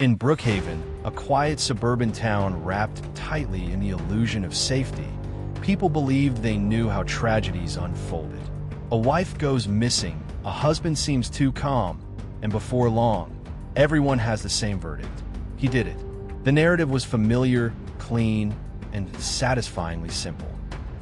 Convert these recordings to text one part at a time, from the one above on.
In Brookhaven, a quiet suburban town wrapped tightly in the illusion of safety, people believed they knew how tragedies unfolded. A wife goes missing, a husband seems too calm, and before long, everyone has the same verdict. He did it. The narrative was familiar, clean, and satisfyingly simple.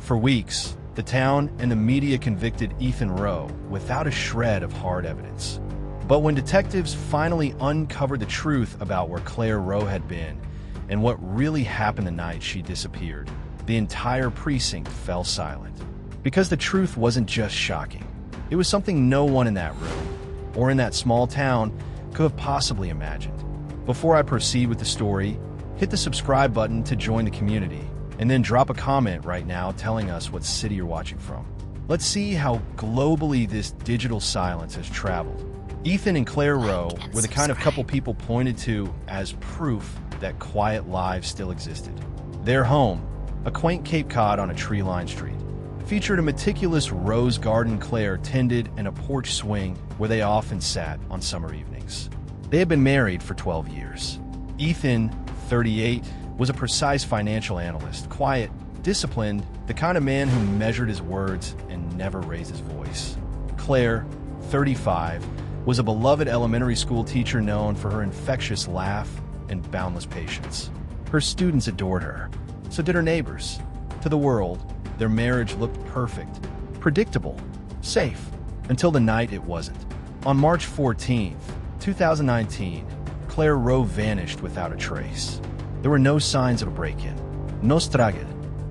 For weeks, the town and the media convicted Ethan Rowe without a shred of hard evidence. But when detectives finally uncovered the truth about where Claire Rowe had been and what really happened the night she disappeared, the entire precinct fell silent. Because the truth wasn't just shocking. It was something no one in that room, or in that small town, could have possibly imagined. Before I proceed with the story, hit the subscribe button to join the community, and then drop a comment right now telling us what city you're watching from. Let's see how globally this digital silence has traveled. Ethan and Claire Rowe were the kind of couple people pointed to as proof that quiet lives still existed. Their home, a quaint Cape Cod on a tree-lined street, featured a meticulous rose garden Claire tended and a porch swing where they often sat on summer evenings. They had been married for 12 years. Ethan, 38, was a precise financial analyst, quiet, disciplined, the kind of man who measured his words and never raised his voice. Claire, 35, was a beloved elementary school teacher known for her infectious laugh and boundless patience. Her students adored her. So did her neighbors. To the world, their marriage looked perfect, predictable, safe, until the night it wasn't. On March 14, 2019, Claire Rowe vanished without a trace. There were no signs of a break-in, no straged,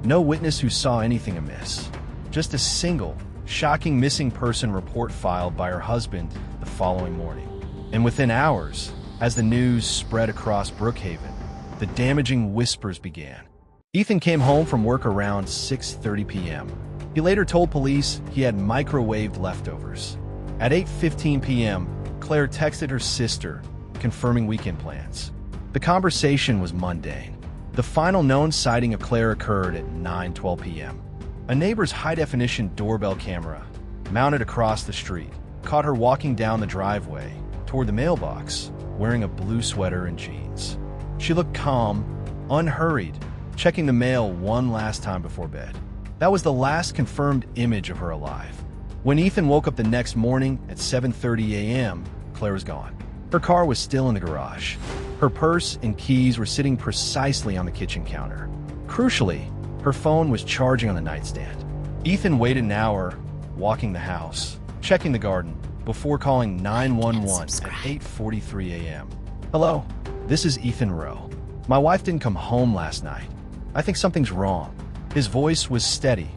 no witness who saw anything amiss. Just a single, shocking missing person report filed by her husband the following morning. And within hours, as the news spread across Brookhaven, the damaging whispers began. Ethan came home from work around 6:30 p.m. He later told police he had microwaved leftovers. At 8:15 p.m., Claire texted her sister, confirming weekend plans. The conversation was mundane. The final known sighting of Claire occurred at 9:12 p.m. A neighbor's high-definition doorbell camera, mounted across the street, caught her walking down the driveway toward the mailbox, wearing a blue sweater and jeans. She looked calm, unhurried, checking the mail one last time before bed. That was the last confirmed image of her alive. When Ethan woke up the next morning at 7:30 a.m., Claire was gone. Her car was still in the garage. Her purse and keys were sitting precisely on the kitchen counter. Crucially, her phone was charging on the nightstand. Ethan waited an hour, walking the house, checking the garden, before calling 911 at 8:43 a.m. "Hello, this is Ethan Rowe. My wife didn't come home last night. I think something's wrong." His voice was steady,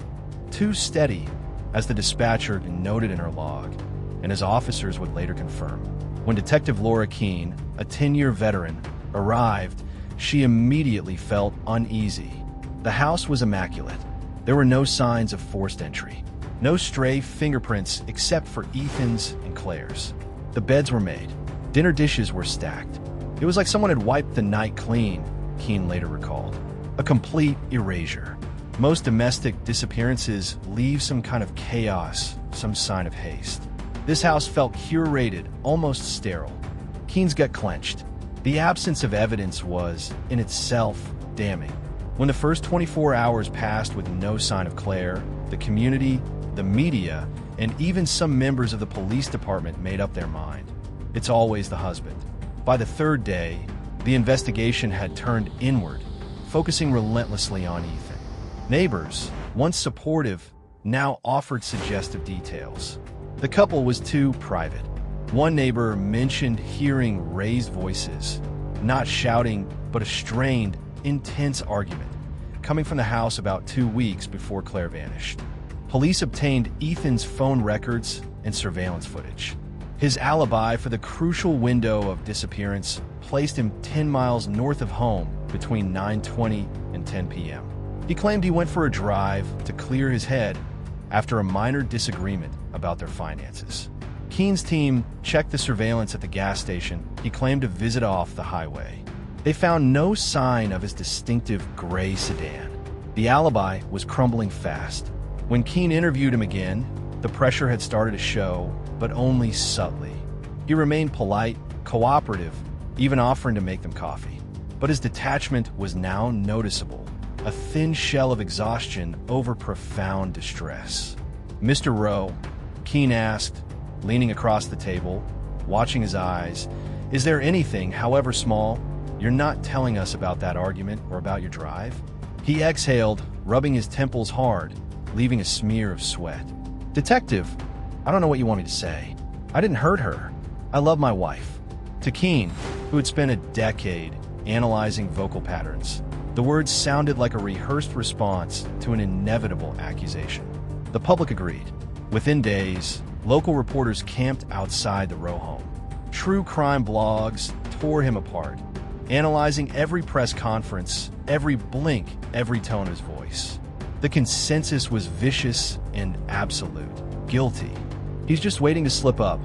too steady, as the dispatcher noted in her log, and as officers would later confirm. When Detective Laura Keene, a 10-year veteran, arrived, she immediately felt uneasy. The house was immaculate. There were no signs of forced entry. No stray fingerprints except for Ethan's and Claire's. The beds were made. Dinner dishes were stacked. It was like someone had wiped the night clean, Keene later recalled. A complete erasure. Most domestic disappearances leave some kind of chaos, some sign of haste. This house felt curated, almost sterile. Keene's gut clenched. The absence of evidence was, in itself, damning. When the first 24 hours passed with no sign of Claire, the community, the media, and even some members of the police department made up their mind. It's always the husband. By the third day, the investigation had turned inward, focusing relentlessly on Ethan. Neighbors, once supportive, now offered suggestive details. The couple was too private. One neighbor mentioned hearing raised voices, not shouting, but a strained, intense argument, coming from the house about 2 weeks before Claire vanished. Police obtained Ethan's phone records and surveillance footage. His alibi for the crucial window of disappearance placed him 10 miles north of home between 9:20 and 10 p.m. He claimed he went for a drive to clear his head after a minor disagreement about their finances. Keene's team checked the surveillance at the gas station he claimed to visit off the highway. They found no sign of his distinctive gray sedan. The alibi was crumbling fast. When Keene interviewed him again, the pressure had started to show, but only subtly. He remained polite, cooperative, even offering to make them coffee. But his detachment was now noticeable, a thin shell of exhaustion over profound distress. "Mr. Rowe," Keene asked, leaning across the table, watching his eyes, "is there anything, however small, you're not telling us about that argument or about your drive?" He exhaled, rubbing his temples hard, leaving a smear of sweat. "Detective, I don't know what you want me to say. I didn't hurt her. I love my wife." To Keene, who had spent a decade analyzing vocal patterns, the words sounded like a rehearsed response to an inevitable accusation. The public agreed. Within days, local reporters camped outside the Rowe home. True crime blogs tore him apart, analyzing every press conference, every blink, every tone of his voice. The consensus was vicious and absolute. Guilty. "He's just waiting to slip up,"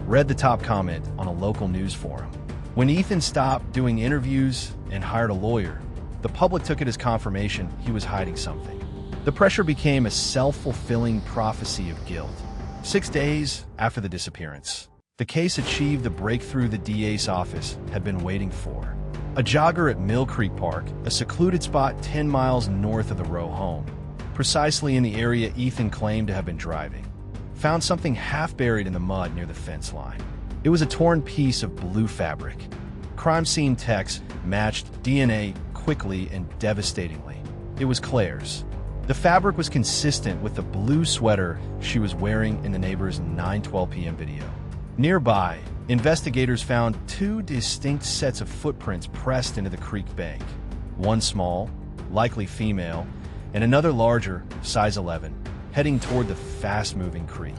read the top comment on a local news forum. When Ethan stopped doing interviews and hired a lawyer, the public took it as confirmation he was hiding something. The pressure became a self-fulfilling prophecy of guilt. 6 days after the disappearance, the case achieved the breakthrough the DA's office had been waiting for. A jogger at Mill Creek Park, a secluded spot 10 miles north of the Rowe home, precisely in the area Ethan claimed to have been driving, found something half buried in the mud near the fence line. It was a torn piece of blue fabric. Crime scene techs matched DNA quickly and devastatingly. It was Claire's. The fabric was consistent with the blue sweater she was wearing in the neighbor's 9:12 p.m. video. Nearby, investigators found 2 distinct sets of footprints pressed into the creek bank. One small, likely female, and another larger, size 11, heading toward the fast-moving creek.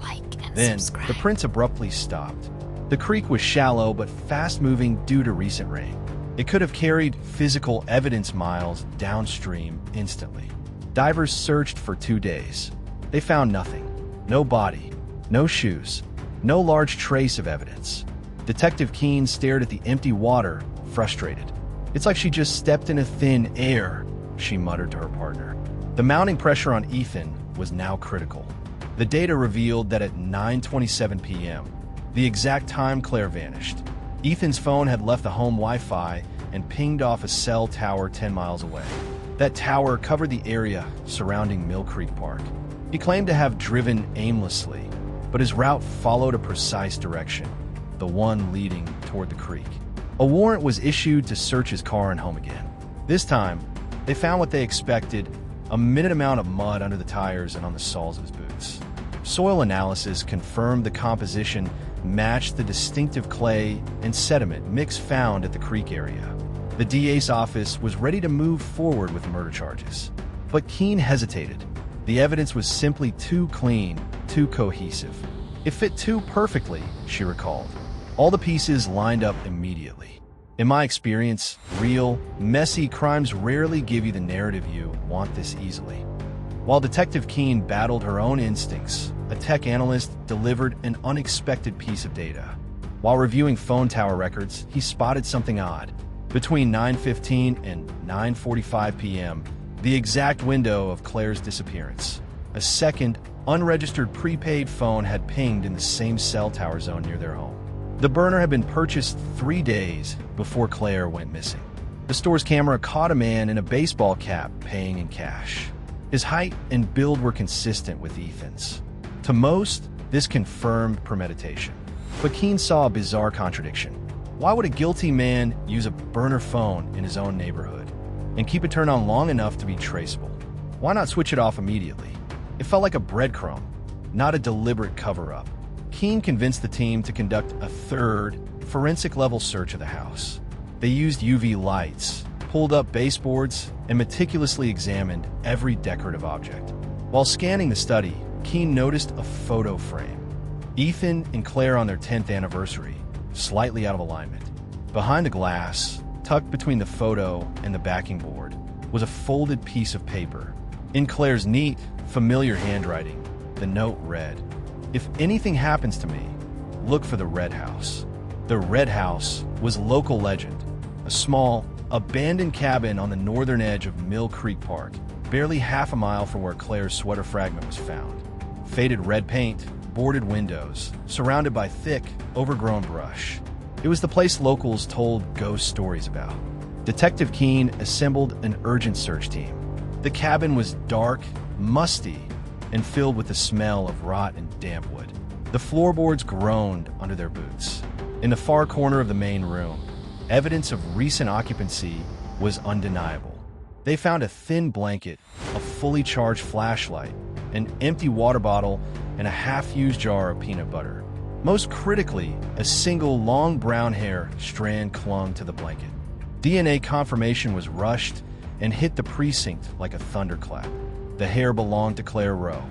Then, the prints abruptly stopped. The creek was shallow but fast-moving due to recent rain. It could have carried physical evidence miles downstream instantly. Divers searched for 2 days. They found nothing. No body, no shoes, no large trace of evidence. Detective Keene stared at the empty water, frustrated. "It's like she just stepped into thin air," she muttered to her partner. The mounting pressure on Ethan was now critical. The data revealed that at 9:27 p.m., the exact time Claire vanished, Ethan's phone had left the home Wi-Fi and pinged off a cell tower 10 miles away. That tower covered the area surrounding Mill Creek Park. He claimed to have driven aimlessly, but his route followed a precise direction, the one leading toward the creek. A warrant was issued to search his car and home again. This time, they found what they expected, a minute amount of mud under the tires and on the soles of his boots. Soil analysis confirmed the composition matched the distinctive clay and sediment mix found at the creek area. The DA's office was ready to move forward with murder charges. But Keene hesitated. The evidence was simply too clean, too cohesive. It fit too perfectly, she recalled. All the pieces lined up immediately. In my experience, real, messy crimes rarely give you the narrative you want this easily. While Detective Keene battled her own instincts, a tech analyst delivered an unexpected piece of data. While reviewing phone tower records, he spotted something odd. Between 9:15 and 9:45 p.m., the exact window of Claire's disappearance, a second, unregistered prepaid phone had pinged in the same cell tower zone near their home. The burner had been purchased 3 days before Claire went missing. The store's camera caught a man in a baseball cap paying in cash. His height and build were consistent with Ethan's. To most, this confirmed premeditation. But Keene saw a bizarre contradiction. Why would a guilty man use a burner phone in his own neighborhood and keep it turned on long enough to be traceable? Why not switch it off immediately? It felt like a breadcrumb, not a deliberate cover-up. Keene convinced the team to conduct a third, forensic-level search of the house. They used UV lights, pulled up baseboards, and meticulously examined every decorative object. While scanning the study, Keene noticed a photo frame. Ethan and Claire on their 10th anniversary, slightly out of alignment. Behind the glass, tucked between the photo and the backing board, was a folded piece of paper. In Claire's neat, familiar handwriting, the note read, "If anything happens to me, look for the Red House." The Red House was local legend, a small, abandoned cabin on the northern edge of Mill Creek Park, barely half a mile from where Claire's sweater fragment was found. Faded red paint, boarded windows, surrounded by thick, overgrown brush. It was the place locals told ghost stories about. Detective Keene assembled an urgent search team. The cabin was dark, musty, and filled with the smell of rot and damp wood. The floorboards groaned under their boots. In the far corner of the main room, evidence of recent occupancy was undeniable. They found a thin blanket, a fully charged flashlight, an empty water bottle, and a half-used jar of peanut butter. Most critically, a single long brown hair strand clung to the blanket. DNA confirmation was rushed and hit the precinct like a thunderclap. The hair belonged to Claire Rowe.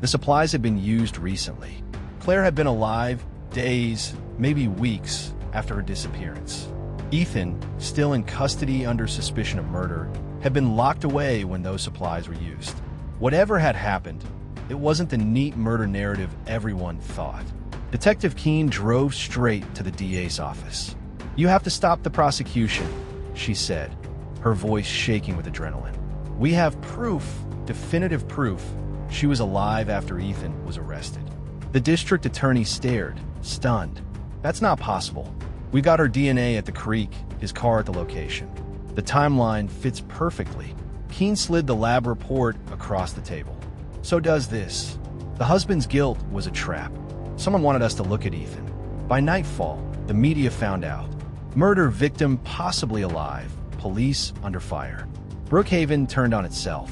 The supplies had been used recently. Claire had been alive days, maybe weeks, after her disappearance. Ethan, still in custody under suspicion of murder, had been locked away when those supplies were used. Whatever had happened, it wasn't the neat murder narrative everyone thought. Detective Keene drove straight to the DA's office. "You have to stop the prosecution," she said, her voice shaking with adrenaline. "We have proof, definitive proof, she was alive after Ethan was arrested." The district attorney stared, stunned. "That's not possible. We got her DNA at the creek, his car at the location. The timeline fits perfectly." Keene slid the lab report across the table. "So does this. The husband's guilt was a trap. Someone wanted us to look at Ethan. By nightfall, the media found out. Murder victim possibly alive, police under fire." Brookhaven turned on itself.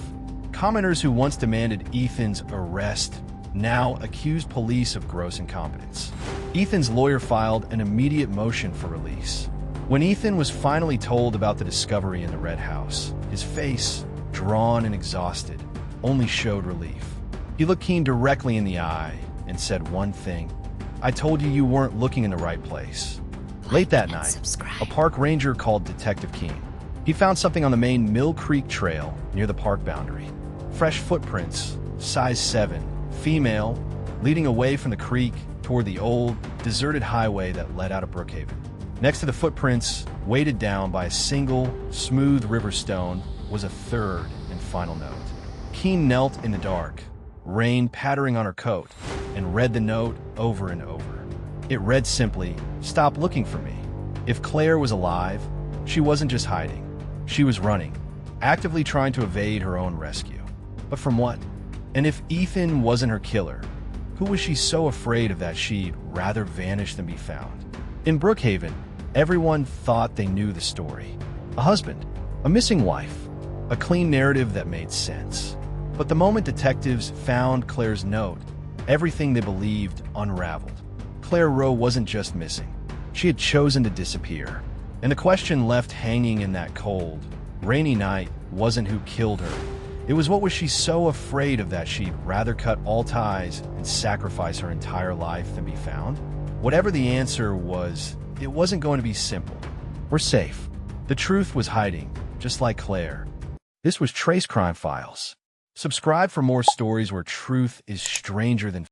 Commenters who once demanded Ethan's arrest now accused police of gross incompetence. Ethan's lawyer filed an immediate motion for release. When Ethan was finally told about the discovery in the Red House, his face, drawn and exhausted, only showed relief. He looked Keene directly in the eye and said one thing: "I told you you weren't looking in the right place." Late that night, a park ranger called Detective Keene. He found something on the main Mill Creek Trail near the park boundary. Fresh footprints, size 7, female, leading away from the creek toward the old, deserted highway that led out of Brookhaven. Next to the footprints, weighted down by a single, smooth river stone, was a third and final note. Keene knelt in the dark, rain pattering on her coat, and read the note over and over. It read simply, "Stop looking for me." If Claire was alive, she wasn't just hiding. She was running, actively trying to evade her own rescue. But from what? And if Ethan wasn't her killer, who was she so afraid of that she'd rather vanish than be found? In Brookhaven, everyone thought they knew the story. A husband, a missing wife, a clean narrative that made sense. But the moment detectives found Claire's note, everything they believed unraveled. Claire Rowe wasn't just missing. She had chosen to disappear. And the question left hanging in that cold, rainy night wasn't who killed her. It was what was she so afraid of that she'd rather cut all ties and sacrifice her entire life than be found? Whatever the answer was, it wasn't going to be simple. We're safe. The truth was hiding, just like Claire. This was Trace Crime Files. Subscribe for more stories where truth is stranger than